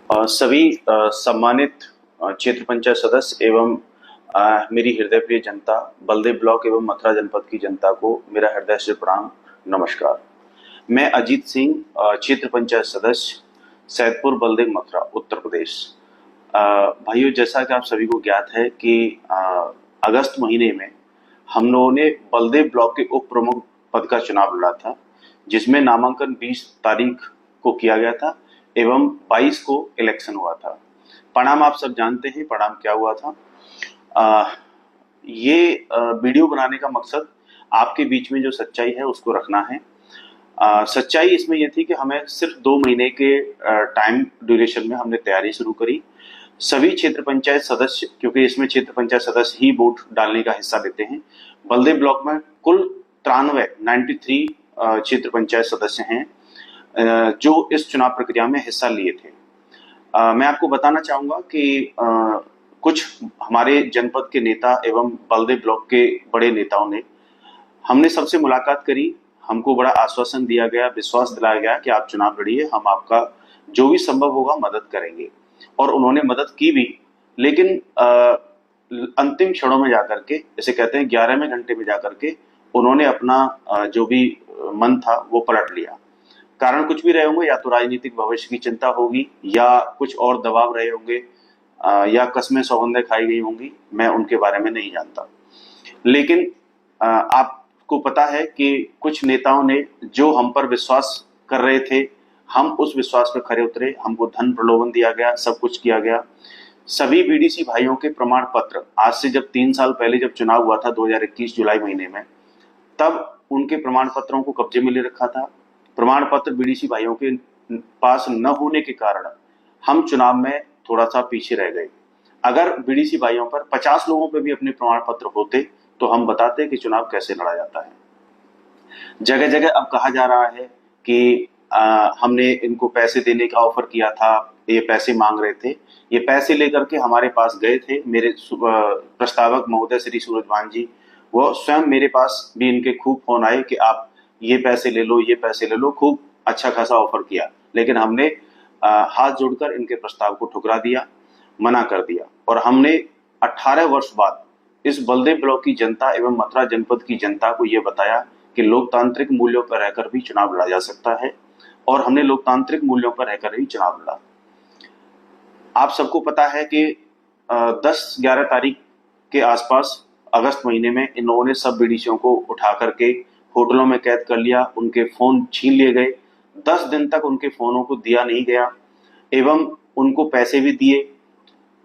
सभी सम्मानित क्षेत्र पंचायत सदस्य एवं मेरी हृदय प्रिय जनता, बलदेव ब्लॉक एवं मथुरा जनपद की जनता को मेरा हृदय से प्रणाम, नमस्कार। मैं अजीत सिंह, क्षेत्र पंचायत सदस्य, सैदपुर, बलदेव, मथुरा, उत्तर प्रदेश। भाइयों, जैसा कि आप सभी को ज्ञात है कि अगस्त महीने में हम लोगों ने बलदेव ब्लॉक के उप प्रमुख पद का चुनाव लड़ा था, जिसमें नामांकन 20 तारीख को किया गया था एवं 22 को इलेक्शन हुआ था। परिणाम आप सब जानते हैं, परिणाम क्या हुआ था। ये वीडियो बनाने का मकसद आपके बीच में जो सच्चाई है उसको रखना है। सच्चाई इसमें यह थी कि हमें सिर्फ 2 महीने के टाइम ड्यूरेशन में हमने तैयारी शुरू करी। सभी क्षेत्र पंचायत सदस्य, क्योंकि इसमें क्षेत्र पंचायत सदस्य ही वोट डालने का हिस्सा लेते हैं, बलदेव ब्लॉक में कुल 93 क्षेत्र पंचायत सदस्य हैं जो इस चुनाव प्रक्रिया में हिस्सा लिए थे। मैं आपको बताना चाहूंगा कि कुछ हमारे जनपद के नेता एवं बलदेव ब्लॉक के बड़े नेताओं ने हमने सबसे मुलाकात करी। हमको बड़ा आश्वासन दिया गया, विश्वास दिलाया गया कि आप चुनाव लड़िए, हम आपका जो भी संभव होगा मदद करेंगे, और उन्होंने मदद की भी। लेकिन अंतिम क्षणों में जाकर के, जैसे कहते हैं 11वें घंटे में जाकर के, उन्होंने अपना जो भी मन था वो पलट लिया। कारण कुछ भी रहे होंगे, या तो राजनीतिक भविष्य की चिंता होगी, या कुछ और दबाव रहे होंगे, या कस्में सौगंधें खाई गई होंगी, मैं उनके बारे में नहीं जानता। लेकिन आपको पता है कि कुछ नेताओं ने जो हम पर विश्वास कर रहे थे, हम उस विश्वास पर खरे उतरे, हमको धन प्रलोभन दिया गया, सब कुछ किया गया। सभी बीडीसी भाइयों के प्रमाण पत्र, आज से जब 3 साल पहले जब चुनाव हुआ था 2021 जुलाई महीने में, तब उनके प्रमाण पत्रों को कब्जे में ले रखा था। प्रमाण पत्र बीडीसी भाइयों के पास न होने के कारण हम चुनाव में थोड़ा सा पीछे रह गए। अगर बीडीसी भाइयों पर 50 लोगों पे भी अपने प्रमाण पत्र होते तो हम बताते कि चुनाव कैसे लड़ा जाता है। जगह जगह अब कहा जा रहा है कि हमने इनको पैसे देने का ऑफर किया था, ये पैसे मांग रहे थे। ये पैसे लेकर के हमारे पास गए थे मेरे प्रस्तावक महोदय श्री सूरजभान जी, वो स्वयं मेरे पास भी इनके खूब फोन आए कि आप ये पैसे ले लो, ये पैसे ले लो, खूब अच्छा खासा ऑफर किया। लेकिन हमने हाथ जोड़कर इनके प्रस्ताव को ठुकरा दिया, मना कर दिया, और हमने 18 वर्ष बाद इस बलदेव ब्लॉक की जनता एवं मथुरा जनपद की जनता को यह बताया कि लोकतांत्रिक मूल्यों पर रहकर भी चुनाव लड़ा जा सकता है, और हमने लोकतांत्रिक मूल्यों पर रहकर ही चुनाव लड़ा। आप सबको पता है कि 10-11 तारीख के आसपास अगस्त महीने में इन लोगों ने सब बीडीसीओं को उठा करके होटलों में कैद कर लिया, उनके फोन छीन लिए गए। 10 दिन तक उनके फोनों को दिया नहीं गया, एवं उनको पैसे भी दिए,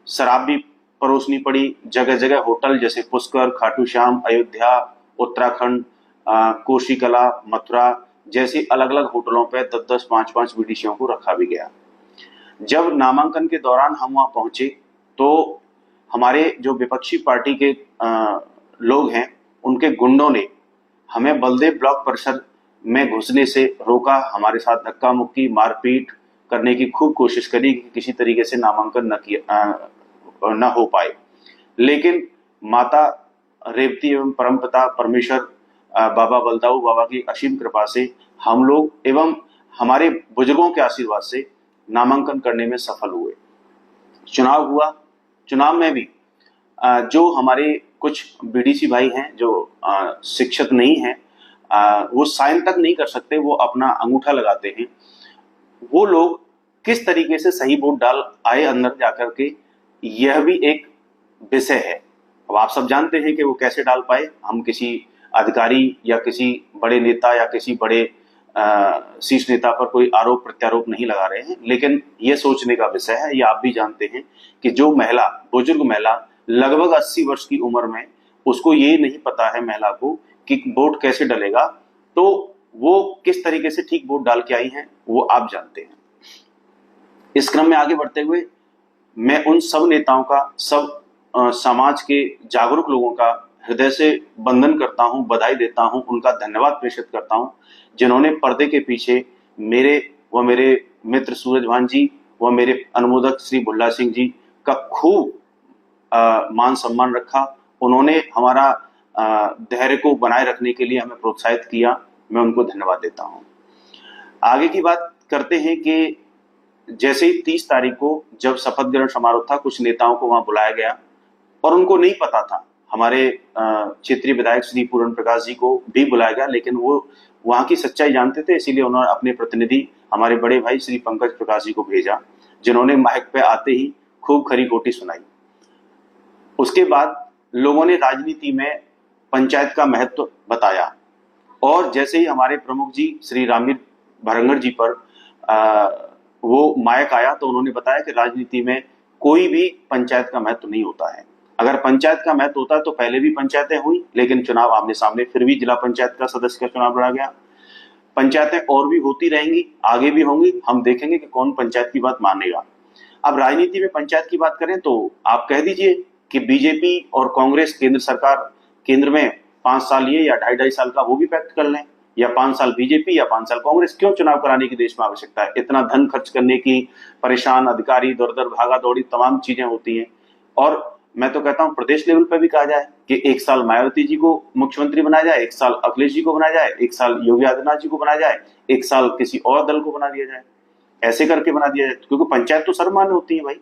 शराब भी परोसनी पड़ी। जगह जगह होटल जैसे पुष्कर, खाटू श्याम, अयोध्या, उत्तराखंड, कोशीकला, मथुरा जैसी अलग अलग होटलों पर 10-10, 5-5 बीडीसीओं को रखा भी गया। जब नामांकन के दौरान हम वहां पहुंचे तो हमारे जो विपक्षी पार्टी के लोग हैं, उनके गुंडों ने हमें बलदेव ब्लॉक परिसर में घुसने से रोका। हमारे साथ धक्का मुक्की, मारपीट करने की खूब कोशिश करी कि किसी तरीके से नामांकन न हो पाए। लेकिन माता रेवती एवं परमपिता परमेश्वर बाबा बलदाऊ बाबा की असीम कृपा से हम लोग एवं हमारे बुजुर्गों के आशीर्वाद से नामांकन करने में सफल हुए। चुनाव हुआ। चुनाव में भी जो हमारे कुछ बीडीसी भाई हैं जो शिक्षित नहीं हैं, वो साइन तक नहीं कर सकते, वो अपना अंगूठा लगाते हैं। वो लोग किस तरीके से सही वोट डाल आए अंदर जाकर के, यह भी एक विषय है। अब आप सब जानते हैं कि वो कैसे डाल पाए। हम किसी अधिकारी या किसी बड़े नेता या किसी बड़े शीर्ष नेता पर कोई आरोप प्रत्यारोप नहीं लगा रहे हैं, लेकिन यह सोचने का विषय है। ये आप भी जानते हैं कि जो महिला, बुजुर्ग महिला लगभग 80 वर्ष की उम्र में, उसको ये नहीं पता है महिला को कि वोट कैसे डलेगा, तो वो किस तरीके से ठीक वोट डाल के आई हैं वो आप जानते हैं। इस क्रम में आगे बढ़ते हुए मैं उन सब नेताओं का, सब समाज के जागरूक लोगों का हृदय से वंदन करता हूं, बधाई देता हूं, उनका धन्यवाद प्रेषित करता हूं, जिन्होंने पर्दे के पीछे मेरे मित्र सूरजभान जी व मेरे अनुमोदक श्री बुल्ला सिंह जी का खूब मान सम्मान रखा। उन्होंने हमारा धैर्य को बनाए रखने के लिए हमें प्रोत्साहित किया। मैं उनको धन्यवाद देता हूं। आगे की बात करते हैं कि जैसे ही 30 तारीख को जब शपथ ग्रहण समारोह था, कुछ नेताओं को वहां बुलाया गया और उनको नहीं पता था, हमारे क्षेत्रीय विधायक श्री पूर्ण प्रकाश जी को भी बुलाया गया, लेकिन वो वहां की सच्चाई जानते थे, इसीलिए उन्होंने अपने प्रतिनिधि हमारे बड़े भाई श्री पंकज प्रकाश जी को भेजा, जिन्होंने माइक पे आते ही खूब खरी खोटी सुनाई। उसके बाद लोगों ने राजनीति में पंचायत का महत्व बताया और जैसे ही हमारे प्रमुख जी श्री रामवीर भरंगड़ जी पर वो माइक आया तो उन्होंने बताया कि राजनीति में कोई भी पंचायत का महत्व नहीं होता है। अगर पंचायत का महत्व होता तो पहले भी पंचायतें हुई, लेकिन चुनाव आमने सामने, फिर भी जिला पंचायत का सदस्य का चुनाव लड़ा गया। पंचायतें और भी होती रहेंगी, आगे भी होंगी, हम देखेंगे कि कौन पंचायत की बात मानेगा। अब राजनीति में पंचायत की बात करें तो आप कह दीजिए कि बीजेपी और कांग्रेस केंद्र सरकार, केंद्र में 5 साल ये या 2.5 साल का वो भी पैक्ट कर लें, या 5 साल बीजेपी या 5 साल कांग्रेस। क्यों चुनाव कराने की देश में आवश्यकता है? इतना धन खर्च करने की, परेशान अधिकारी दर दर भागा दौड़ी तमाम चीजें होती हैं। और मैं तो कहता हूं प्रदेश लेवल पर भी कहा जाए कि 1 साल मायावती जी को मुख्यमंत्री बनाया जाए, 1 साल अखिलेश जी को बनाया जाए, 1 साल योगी आदित्यनाथ जी को बनाया जाए, 1 साल किसी और दल को बना दिया जाए, ऐसे करके बना दिया जाए। क्योंकि पंचायत तो सर्वमान्य होती है भाई,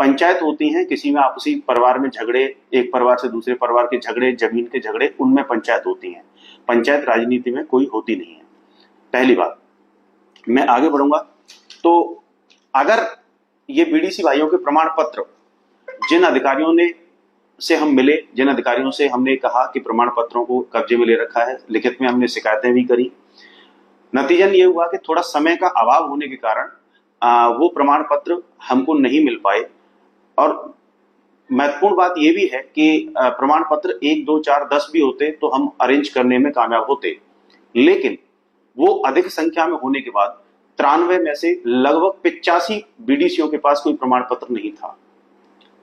पंचायत होती है किसी में आपसी परिवार में झगड़े, एक परिवार से दूसरे परिवार के झगड़े, जमीन के झगड़े, उनमें पंचायत होती है। पंचायत राजनीति में कोई होती नहीं है। पहली बात। मैं आगे बढ़ूंगा तो अगर ये बीडीसी भाइयों के प्रमाण पत्र जिन अधिकारियों ने से हम मिले, जिन अधिकारियों से हमने कहा कि प्रमाण पत्रों को कब्जे में ले रखा है, लिखित में हमने शिकायतें भी करी, नतीजन ये हुआ कि थोड़ा समय का अभाव होने के कारण वो प्रमाण पत्र हमको नहीं मिल पाए। और महत्वपूर्ण बात यह भी है कि प्रमाण पत्र 1, 2, 4, 10 भी होते तो हम अरेंज करने में कामयाब होते, लेकिन वो अधिक संख्या में होने के बाद 93 में से लगभग 85 बीडीसीओ के पास कोई प्रमाण पत्र नहीं था।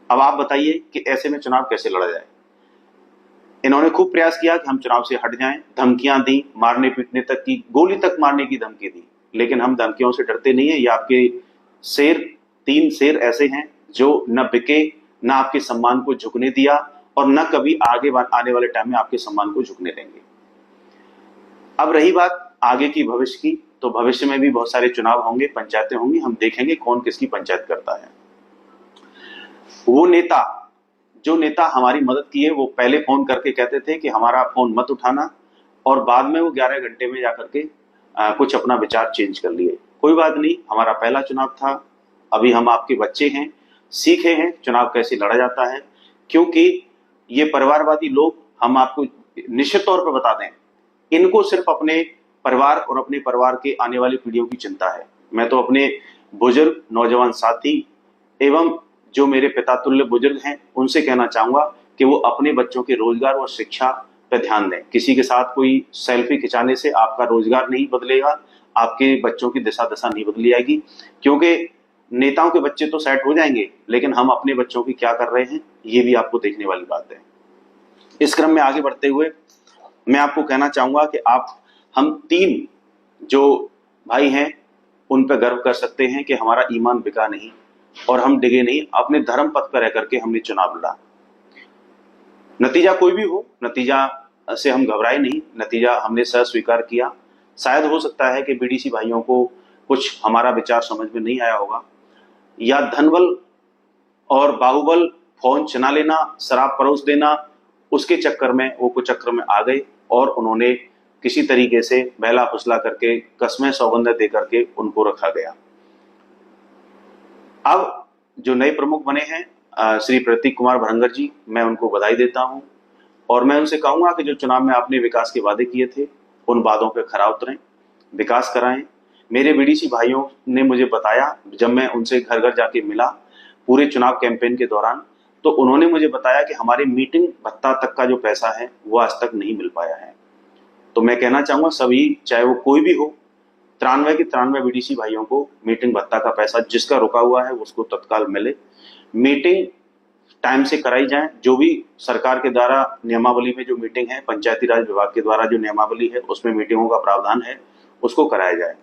अब आप बताइए कि ऐसे में चुनाव कैसे लड़ा जाए। इन्होंने खूब प्रयास किया कि हम चुनाव से हट जाएं, धमकियां दी, मारने पीटने तक की, गोली तक मारने की धमकी दी, लेकिन हम धमकियों से डरते नहीं है। ये आपके शेर, 3 शेर ऐसे हैं जो न बिके, न आपके सम्मान को झुकने दिया और न कभी आगे आने वाले टाइम में आपके सम्मान को झुकने देंगे। अब रही बात आगे की भविष्य की, तो भविष्य में भी बहुत सारे चुनाव होंगे, पंचायतें होंगी, हम देखेंगे कौन किसकी पंचायत करता है। वो नेता, जो नेता हमारी मदद किए, वो पहले फोन करके कहते थे कि हमारा फोन मत उठाना, और बाद में वो 11 घंटे में जाकर के कुछ अपना विचार चेंज कर लिए। कोई बात नहीं, हमारा पहला चुनाव था, अभी हम आपके बच्चे हैं, सीखे हैं चुनाव कैसे लड़ा जाता है। क्योंकि ये परिवारवादी लोग, हम आपको निश्चित तौर पर बता दें, इनको सिर्फ अपने परिवार और अपने परिवार के आने वाली पीढ़ियों की चिंता है। मैं तो अपने बुजुर्ग नौजवान साथी एवं जो मेरे पिता तुल्य बुजुर्ग हैं उनसे कहना चाहूंगा कि वो अपने बच्चों के रोजगार और शिक्षा पर ध्यान दें। किसी के साथ कोई सेल्फी खिंचाने से आपका रोजगार नहीं बदलेगा, आपके बच्चों की दिशा दशा नहीं बदली जाएगी। क्योंकि नेताओं के बच्चे तो सेट हो जाएंगे, लेकिन हम अपने बच्चों की क्या कर रहे हैं ये भी आपको देखने वाली बात है। इस क्रम में आगे बढ़ते हुए मैं आपको कहना चाहूंगा कि हम 3 जो भाई हैं उन पर गर्व कर सकते हैं कि हमारा ईमान बिका नहीं और हम डिगे नहीं, अपने धर्म पथ पर रह करके हमने चुनाव लड़ा। नतीजा कोई भी हो, नतीजा से हम घबराए नहीं, नतीजा हमने सह स्वीकार किया। शायद हो सकता है कि बीडीसी भाइयों को कुछ हमारा विचार समझ में नहीं आया होगा, या धनबल और बाहुबल, फोन चुना लेना, शराब परोस देना, उसके चक्कर में वो कुछ चक्कर में आ गए और उन्होंने किसी तरीके से बहला फुसला करके कस्में सौगंध दे करके उनको रखा गया। अब जो नए प्रमुख बने हैं श्री प्रतीक कुमार भरंगड़ जी, मैं उनको बधाई देता हूं और मैं उनसे कहूंगा कि जो चुनाव में आपने विकास के वादे किए थे उन वादों पर खरा उतरें, विकास कराएं। मेरे बीडीसी भाइयों ने मुझे बताया, जब मैं उनसे घर घर जाके मिला पूरे चुनाव कैंपेन के दौरान, तो उन्होंने मुझे बताया कि हमारे मीटिंग भत्ता तक का जो पैसा है वो आज तक नहीं मिल पाया है। तो मैं कहना चाहूंगा सभी, चाहे वो कोई भी हो, 93 के 93 बीडीसी भाइयों को मीटिंग भत्ता का पैसा जिसका रुका हुआ है उसको तत्काल मिले। मीटिंग टाइम से कराई जाए, जो भी सरकार के द्वारा नियमावली में जो मीटिंग है, पंचायती राज विभाग के द्वारा जो नियमावली है उसमें मीटिंगों का प्रावधान है, उसको कराया जाए।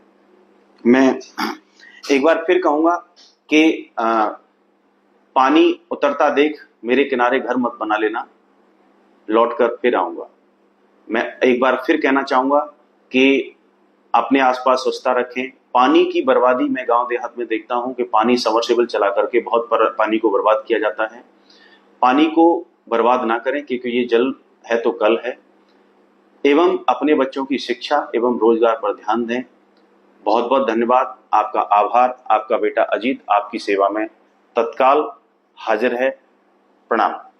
मैं एक बार फिर कहूंगा कि पानी उतरता देख मेरे किनारे घर मत बना लेना, लौट कर फिर आऊंगा। मैं एक बार फिर कहना चाहूंगा कि अपने आसपास स्वच्छता रखें, पानी की बर्बादी मैं गांव देहात में देखता हूं कि पानी सबमर्सिबल चला करके बहुत पानी को बर्बाद किया जाता है। पानी को बर्बाद ना करें, क्योंकि ये जल है तो कल है। एवं अपने बच्चों की शिक्षा एवं रोजगार पर ध्यान दें। बहुत बहुत धन्यवाद, आपका आभार। आपका बेटा अजीत आपकी सेवा में तत्काल हाजिर है। प्रणाम।